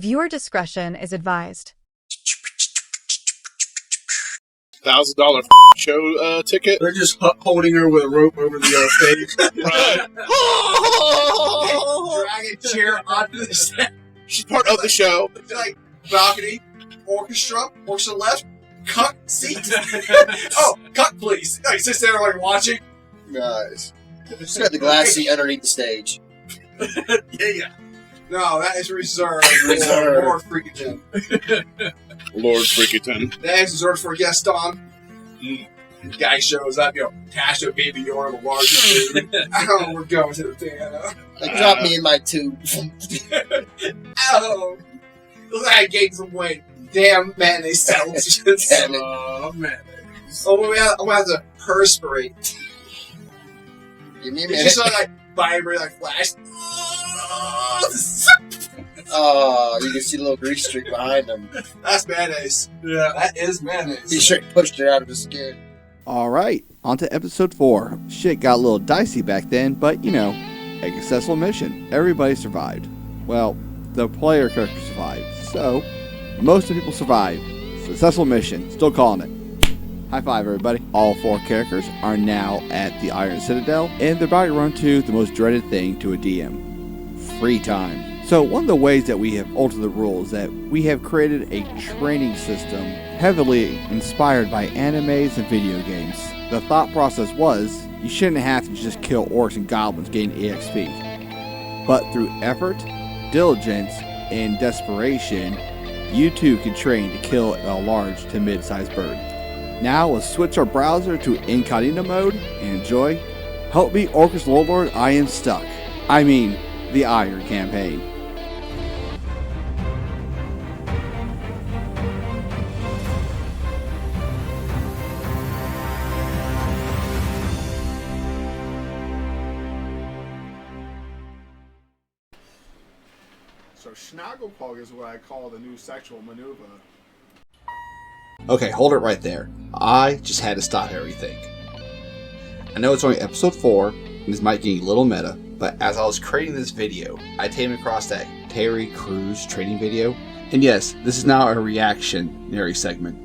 Viewer discretion is advised. $1,000 show ticket. They're just holding her with a rope over the stage. Right. Dragging chair onto the stage. She's part of the show. It's like balcony, orchestra left, cut seat. Oh, cut please. He sits there like watching. Nice. Just got the glass seat underneath the stage. Yeah. No, that is reserved Reserved. for Lord Freakerton. Lord Freakerton. That is reserved for Gaston. Guy shows up, Tasha, Baby Yoda, the largest dude. Oh, we're going to the piano. Like, drop me in my tube. Oh, look like I gained some weight. Damn mayonnaise sandwiches. Damn it. Oh, man. Oh, I'm gonna have to perspirate. Give me a It's minute. just like vibrate, like flash. Oh, you can see the little grease streak behind him. That's mayonnaise. Yeah, that is mayonnaise. He straight pushed it out of his skin. Alright, on to episode 4. Shit got a little dicey back then, but a successful mission. Everybody survived. Well, the player character survived, so most of the people survived. Successful mission, still calling it. High five, everybody. All 4 characters are now at the Iron Citadel, and they're about to run to the most dreaded thing to a DM. Free time. So one of the ways that we have altered the rules is that we have created a training system heavily inspired by animes and video games. The thought process was, you shouldn't have to just kill orcs and goblins gain EXP. But through effort, diligence, and desperation, you too can train to kill a large to mid-sized bird. Now let's switch our browser to incognito mode and enjoy Help Me Orcus Lord, I Am Stuck. I mean, the Iron Campaign. So Schnagelpog is what I call the new sexual maneuver. Okay, hold it right there. I just had to stop everything. I know it's only episode 4, and this might get a little meta, but as I was creating this video, I came across that Terry Crews training video, and yes, this is now a reactionary segment.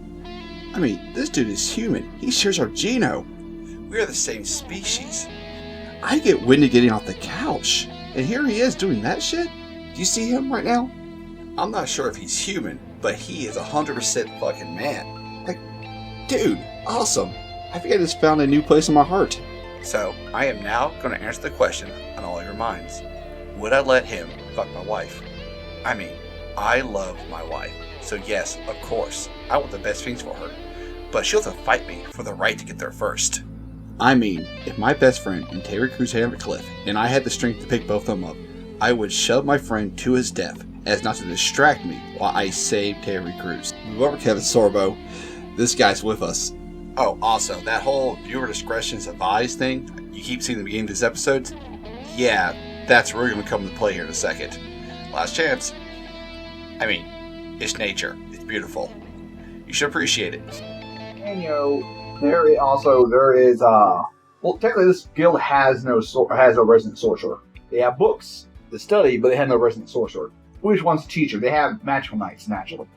I mean, this dude is human. He shares our genome. We are the same species. I get winded getting off the couch, and here he is doing that shit? Do you see him right now? I'm not sure if he's human, but he is 100% fucking man. Like, dude, awesome. I think I just found a new place in my heart. So, I am now going to answer the question on all your minds. Would I let him fuck my wife? I mean, I love my wife. So yes, of course, I want the best things for her. But she'll have to fight me for the right to get there first. I mean, if my best friend and Terry Crews hit a cliff, and I had the strength to pick both of them up, I would shove my friend to his death, as not to distract me while I save Terry Crews. Move over, Kevin Sorbo. This guy's with us. Oh, also, that whole viewer discretion is advised thing you keep seeing at the beginning of this episode, yeah, that's really going to come into play here in a second. Last chance. I mean, it's nature. It's beautiful. You should appreciate it. And there is well, technically this guild has no resident sorcerer. They have books to study, but they have no resident sorcerer. Which one's a teacher? They have magical knights, naturally.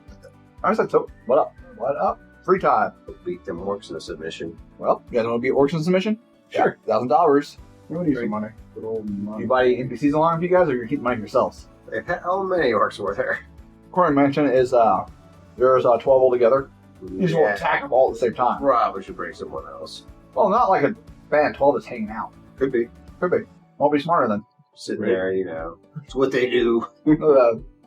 I said, so, what up? What up? Free time. Beat them orcs in a submission. Well, you guys want to beat orcs in submission? Sure. $1,000. We need some money. Good old money. You buy NPCs along with you guys, or you keep money for yourselves? How many orcs were there? According to mention is there's 12 altogether. You just won't attack them all at the same time. Probably should bring someone else. Well, not like a band 12 that's hanging out. Could be. Won't be smarter than Sitting there, It's what they do.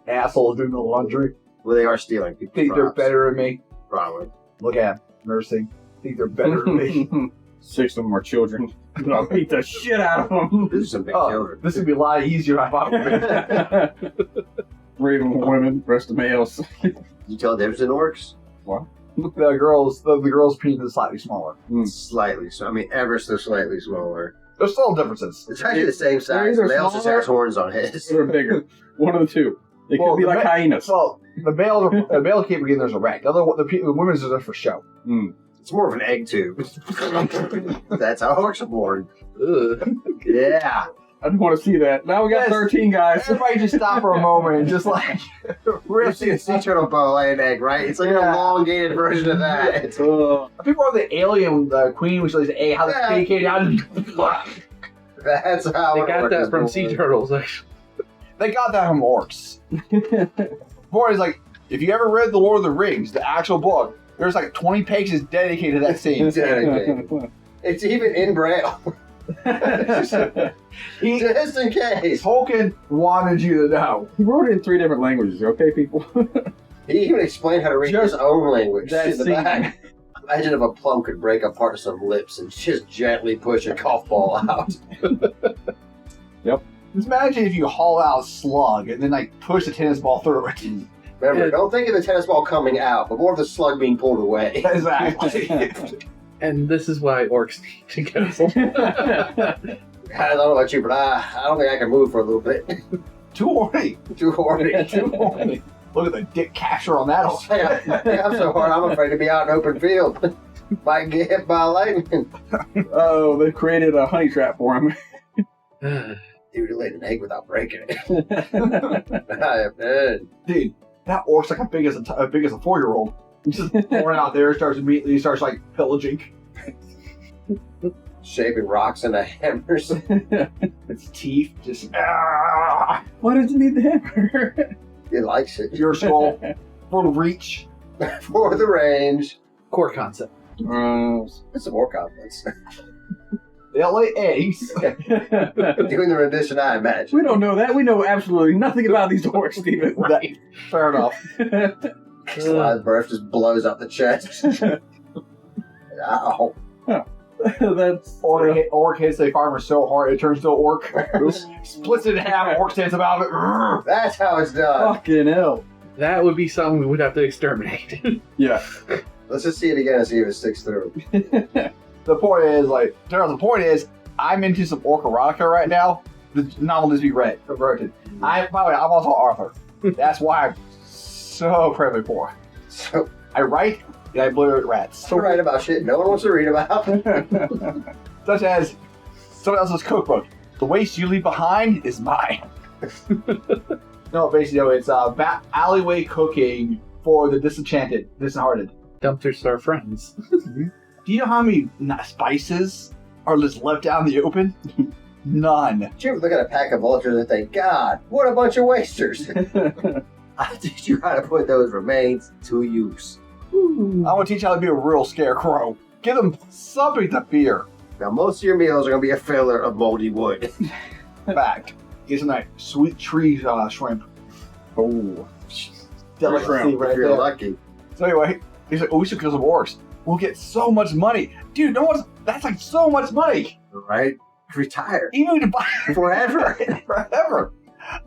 assholes doing the laundry. Well, they are stealing people's Think they're props. better than me. Probably. Look at them, nursing. Think they're better than me. 6 of them are children. I'll beat the shit out of them. These are some big children. This would be a lot easier if I thought. 3 of them are women, rest of males. You tell the difference in orcs? The girls' penis is slightly smaller. Slightly. So, I mean, ever so slightly smaller. There's still differences. It's actually the same size. either Males just smaller- has horns on his. They're bigger. One of the two. They Well, could be the like ma- hyenas. Well, the male can't begin there's a rank. The women's are there for show. It's more of an egg tube. That's how orcs are born. Ugh. Yeah. I don't want to see that. Now we got Yes. 13 guys. Everybody just stop for a moment and just like You see a sea turtle bow lay an egg, right? It's like an elongated version of that. It's, people are the alien queen, which lays the egg. How the Yeah. fake how that's how They it got works, that from boy. sea turtles, actually. they got that from orcs. Boy, it's like if you ever read the Lord of the Rings, the actual book, there's like 20 pages dedicated to that scene. Dedicated. It's even in Braille. He, Just in case. Tolkien wanted you to know. He wrote it in 3 different languages, okay, people? He even explained how to read his own language that in the scene. back. Imagine if a plum could break apart some lips and just gently push a golf ball out. Just imagine if you haul out a slug and then like push the tennis ball through it. Remember, Yeah. don't think of the tennis ball coming out, but more of the slug being pulled away. Exactly. And this is why orcs need to go. I don't know about you, but I don't think I can move for a little bit. Too horny. Too horny. Too horny. Look at the dick capture on that. I'm so hard, I'm afraid to be out in open field. Might get hit by lightning. Oh, they created a honey trap for him. Dude, he laid an egg without breaking it. I have heard. Dude, that orc's like as big as a 4-year-old. Just born out there, starts like pillaging. Shaping rocks into hammers. Its teeth just Why does it need the hammer? He likes it. your skull for reach. For the range. Core concept. It's some more confidence. They lay eggs. Doing the rendition, I imagine. We don't know that. We know absolutely nothing about these orcs, Steven. Right. Fair enough. Live birth just blows up the chest. Ow. That's Orc hits a farmer so hard it turns to an orc. Splits it in half. Orc stands about it. That's how it's done. fucking hell. That would be something we would have to exterminate. Yeah. Let's just see it again and see if it sticks through. The point is, like, the point is, I'm into some orc erotica right now. The novel needs to be read, converted. By the way, I'm also an author. That's why I'm so incredibly poor. So, I write and I obliterate rats. to write about shit no one wants to read about. Such as someone else's cookbook. The waste you leave behind is mine. No, basically, it's alleyway cooking for the disenchanted, disheartened. Dumpsters are friends. Do you know how many spices are just left out in the open? None. Did you ever look at a pack of vultures and think, God, what a bunch of wasters? I teach you how to put those remains to use. I want to teach you how to be a real scarecrow. Give them something to fear. Now, most of your meals are going to be a filler of moldy wood. Fact. Get some like sweet tree shrimp. Oh. Delicacy If right you're there. lucky. So anyway, he's like, oh, we should kill some orcs. We'll get so much money. Dude, that's like so much money. Right? Retire. Even to buy Forever. forever.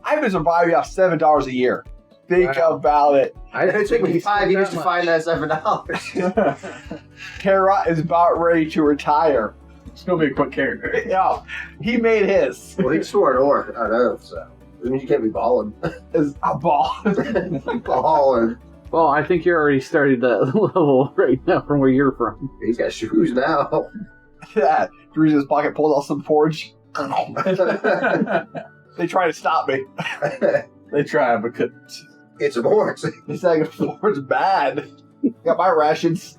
I've been surviving off $7 a year. Think Wow. about it. It took me 5 years to find that $7. Kara is about ready to retire. It's gonna be a quick character. Yeah, he made his. Well, he swore an orc on oath, so. That means you can't be balling. Is a ball. Balling. Well, I think you're already started that level right now from where you're from. He's got shoes now. Yeah, Drew's in his pocket, pulled out some porridge. They try to stop me. They tried but couldn't. It's some orcs. He's saying porridge bad. Got my rations.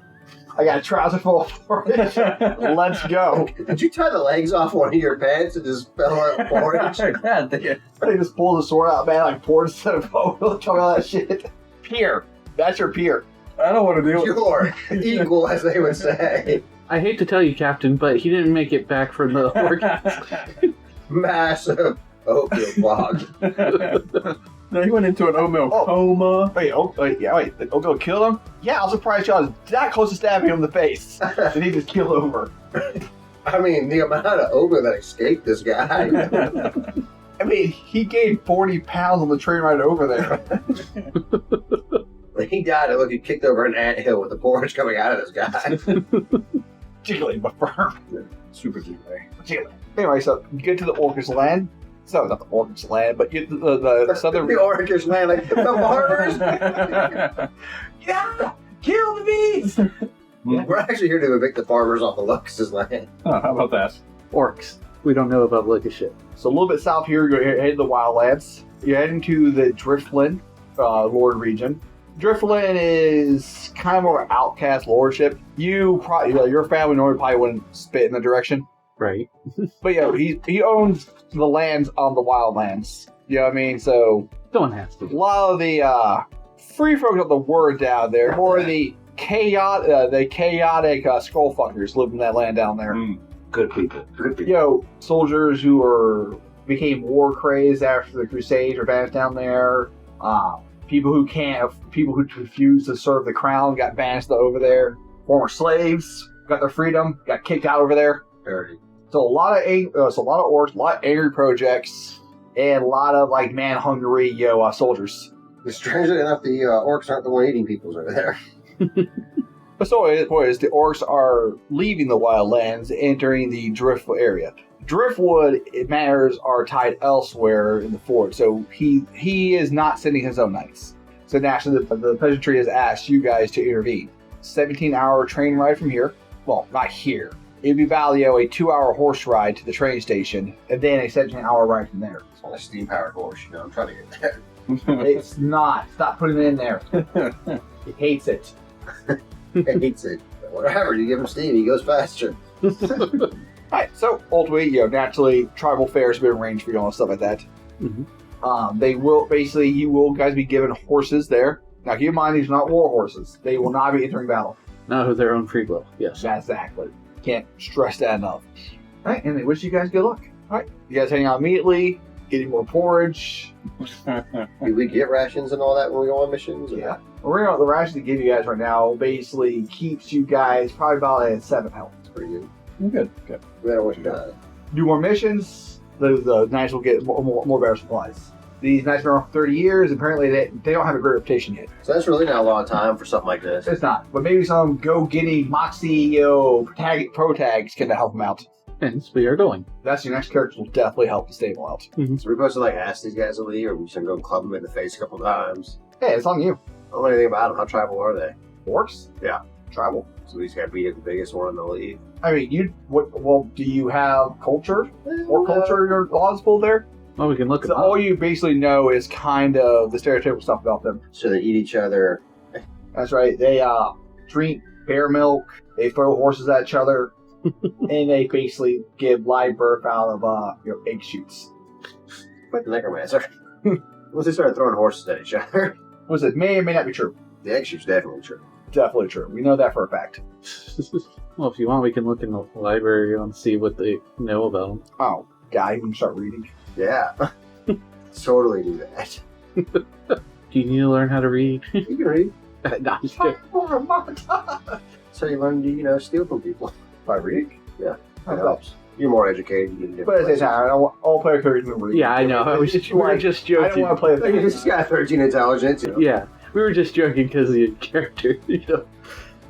I got a trouser full of porridge. Let's go. Did you tie the legs off one of your pants and just spell out porridge? God damn. They just pulled the sword out, man, like porridge instead of talking all that shit. Pier. That's your pier. I don't want to do it. You're equal, as they would say. I hate to tell you, Captain, but he didn't make it back from the orc. Massive oatmeal bog. No, he went into an oatmeal Oh. coma. Wait, did Ogo kill him? Yeah, I was surprised y'all was that close to stabbing him in the face. And he just killed over. I mean, the amount of oatmeal that escaped this guy. I mean, he gained 40 pounds on the train ride over there. He died and look, he kicked over an anthill with the porridge coming out of this guy. Jiggly but firm. Super jiggly. Jiggly. Anyway, so you get to the Orcish land. So, not the Orcish land, but you the southern... The orcish land, like, the farmers! Yeah! Kill the bees! We're actually here to evict the farmers off the Lux's land. Oh, how about that? Orcs. We don't know about Lick of Shit. So a little bit south here, you're heading to the Wildlands. You're heading to the Driftland Lord region. Driftland is kind of more of an outcast lordship. You probably, your family normally probably wouldn't spit in the direction. Right. But he owns the lands on the Wildlands. You know what I mean? So Don't have to. a lot of the free folk of the word down there, more of the chaotic skullfuckers live in that land down there. Good people. Good people. Soldiers who became war crazed after the Crusades are banished down there. People who refuse to serve the crown got banished over there. Former slaves got their freedom, got kicked out over there. Dirty. So a lot of orcs, a lot of angry projects, and a lot of like man-hungry soldiers. Strangely enough, the orcs aren't the one eating peoples over there. But so the point is, the orcs are leaving the Wildlands, entering the Driftwood area. Driftwood matters are tied elsewhere in the fort, so he is not sending his own knights. So naturally, the peasantry has asked you guys to intervene. 17-hour train ride from here. Well, not here. It'd be Valio, a 2-hour horse ride to the train station, and then a 17-hour ride from there. It's only a steam-powered horse, I'm trying to get there. It's not. Stop putting it in there. He hates it. He hates it. But whatever, you give him steam, he goes faster. Alright, so ultimately, naturally, tribal fairs have been arranged for you and stuff like that. Mm-hmm. You will guys be given horses there. Now keep in mind, these are not war horses. They will not be entering battle. Not with their own free will. Yes. Exactly. Can't stress that enough. Alright, and they wish you guys good luck. Alright, you guys heading out immediately, getting more porridge. Do we get rations and all that when we go on missions? Or? Yeah. The ration they give you guys right now basically keeps you guys probably about at 7 health. That's pretty good. Good. We gotta watch that. Do more missions, the knights will get more better supplies. These knights have been around for 30 years. Apparently, they don't have a great reputation yet. So that's really not a lot of time for something like this. It's not. But maybe some go-getting Moxie pro-tags can help them out. Hence, we are going. That's your next character will definitely help the stable out. So we're supposed to ask these guys to leave, or we should go club them in the face a couple times. Hey, it's on you. I don't know anything about them. How tribal are they? Orcs? Yeah. Tribal. So we just gotta beat up the biggest one in the league. I mean, do you have culture? Or culture you're plausible there? Well, we can look at So all you basically know is kind of the stereotypical stuff about them. So they eat each other. That's right. They drink bear milk. They throw horses at each other. And they basically give live birth out of egg shoots. Like the necromancer. Once they started throwing horses at each other. What is it? May or may not be true. The egg shoot's definitely true. Definitely true. We know that for a fact. Well, if you want, we can look in the library and see what they know about them. Oh, guy, you can start reading. Yeah. Totally do that. Do you need to learn how to read? You can read. Nah, just kidding. So you learn to, steal from people. By reading? Yeah. That It helps. You're more educated. You get But at the same time, I don't want all player characters to read. Yeah, I know. We were just I don't joking. want to play with You just got 13 intelligence. Yeah, we were just joking because of the character. You got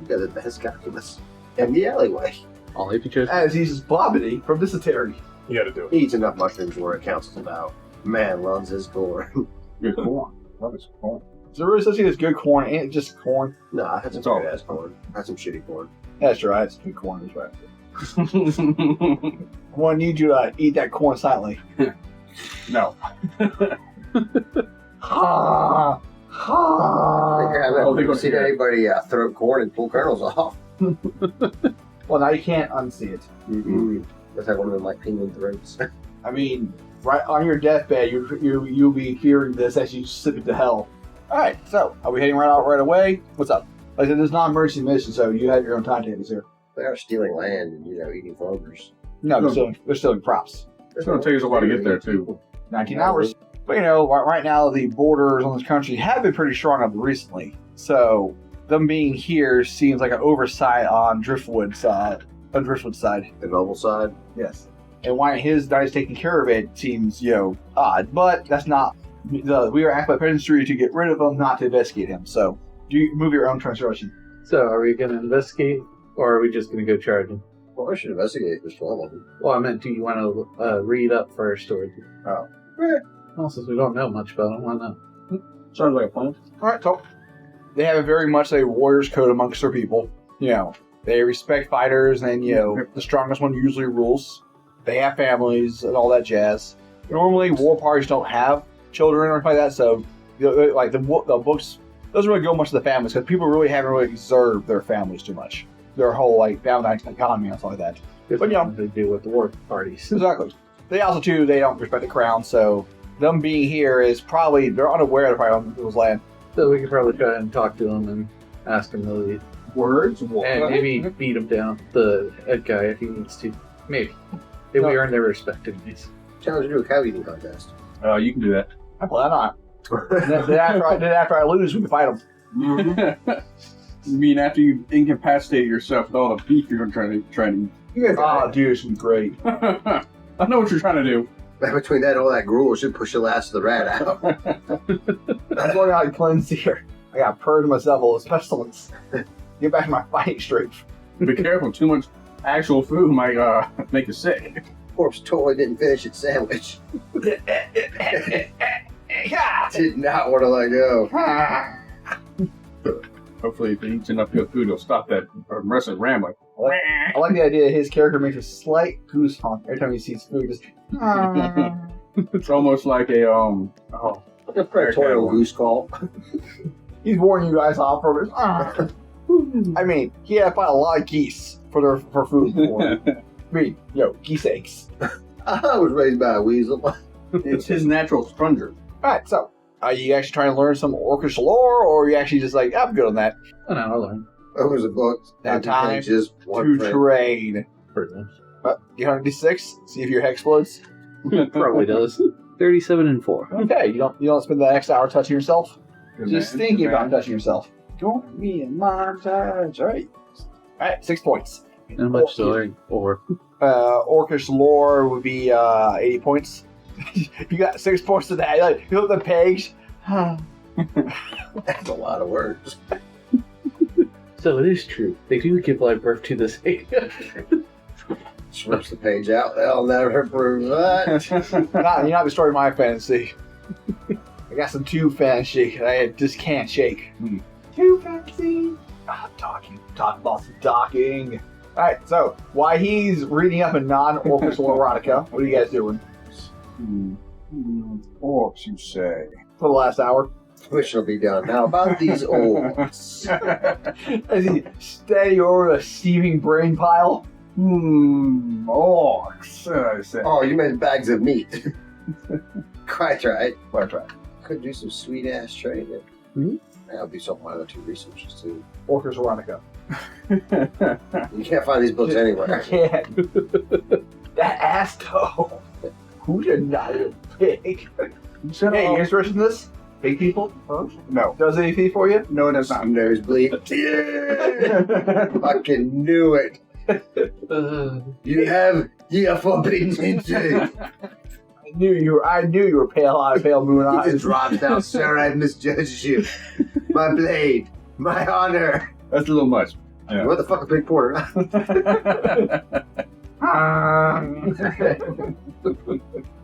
the best calculus. In the alleyway. Only because As he's Blobbity from Dysentery. You gotta do it. He eats enough mushrooms where it counts as about. Man loves his corn. Good corn. Love his corn. Is there really such thing as good corn? Ain't it just corn? No, I had some It's all- good ass corn. I had some shitty corn. That's right. It's good corn. That's right. I want to need you to eat that corn silently. No. Ha! Ha! I've Oh, they never go seen together. anybody throw corn and pull kernels off. Well, now you can't unsee it. Mm-hmm. That's like one of them penguin throats. I mean, right on your deathbed, you'll be fearing this as you slip into hell. All right, so are we heading right away? What's up? Like I said, this is not an emergency mission, so you have your own timetables here. They are stealing land and eating clovers. No, they're stealing props. It's gonna take us a while to get there too. 19 hours. But right now the borders on this country have been pretty strong up recently. So them being here seems like an oversight on Driftwood's side. On Driftwood's side, The noble side. yes. And why his knights taking care of it seems odd. But that's not. We are acting by peasantry to get rid of him, not to investigate him. So do you move your own translation? So, are we going to investigate, or are we just going to go charging? Well, I should investigate this one. Well, I meant, do you want to read up first, or? Oh. Well, since we don't know much about it, why not? Sounds like a plan. All right, so they have a very much a warrior's code amongst their people. They respect fighters, and the strongest one usually rules. They have families and all that jazz. Normally, war parties don't have children or anything like that, so like the books doesn't really go much to the families because people really haven't really observed their families too much. Their whole like family economy and stuff like that. But they do with the war parties. Exactly. They also too they don't respect the crown, so them being here is probably they're unaware they're probably on people's land. So we could probably try and talk to them and ask him to leave. Words? And maybe beat him down, the head guy, if he needs to. Maybe. If we earn their respect at least. Challenge to do a cow eating contest. You can do that. Why not? then after I lose, we can fight them. You mean after you incapacitate yourself with all the beef you're trying to eat? Oh, dude, it's great. I know what you're trying to do. Between that and all that gruel, should push the last of the rat out. That's why I cleanse here. I got purged myself of the pestilence. Get back to my fighting strength. Be careful, too much actual food might make you sick. Corpse totally didn't finish its sandwich. Did not want to let go. Hopefully, if he eats enough good food, he'll stop that aggressive rambling. I like the idea that his character makes a slight goose honk every time he sees food. Just, It's almost like a A predatorial goose call. he's warning you guys off for this. I mean, he had to fight a lot of geese for food before. Geese eggs. I was raised by a weasel. it's his natural strunger. Alright, so, are you actually trying to learn some orcish lore, or are you actually just like, I'm good on that? Oh, no, I'll learn. It was a book. That time just to train. Pretty much. You 1d6? See if your hex explodes? Probably does. 37 and 4. Okay, you don't spend the next hour touching yourself. Good Just man, thinking good about man. touching yourself. Join me in my times. Alright. Alright, 6 points. And much to learn. Or Orcish lore would be 80 points. You got 6 points to that. You look at the page. That's a lot of words. so it is true. They do give live birth to this egg. Rips the page out. They'll never prove that. You're not destroying my fantasy. I got some tube fantasy I just can't shake. Tube fantasy. Talking about some docking. Alright, so while he's reading up a non-orcish erotica, what are you guys doing Orcs, you say? for the last hour? Which will be done. Now, about these orcs. As he steady over the steaming brain pile. Orcs, I say. Oh, you meant bags of meat. Quite right. Quite right. Could do some sweet ass trading. Mhm. That'll be something my other two researchers too. Orcish erotica. You can't find these books anywhere. I can't. That ass toe. Who did not a pig? Hey, you interested in this? Big people? Huh? No. Does anything for you? No, that's not. Nosebleed. Yeah! Fucking knew it. You have forbidden to. I knew you were pale moon He eyes. just drops down, sir. I misjudged you. My blade, my honor. That's a little much. Yeah. What the fuck, a big porter?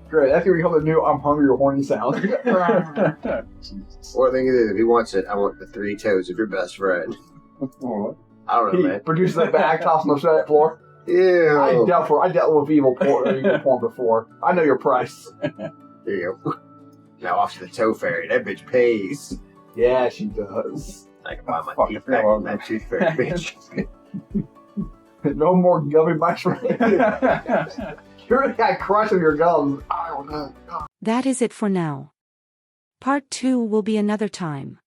Great, that's gonna become the new I'm hungry or horny sound. Or the thing is, if he wants it, I want the 3 toes of your best friend. I don't know, He man. produces that bag, tops on the floor. Ew. I dealt with evil porn before. I know your price. There you go. Now off to the toe fairy. That bitch pays. Yeah, she does. I can buy my Fucking teeth back fell from over. that tooth fairy bitch. No more gummy bites for me. You're the guy crushing your gums. That is it for now. Part 2 will be another time.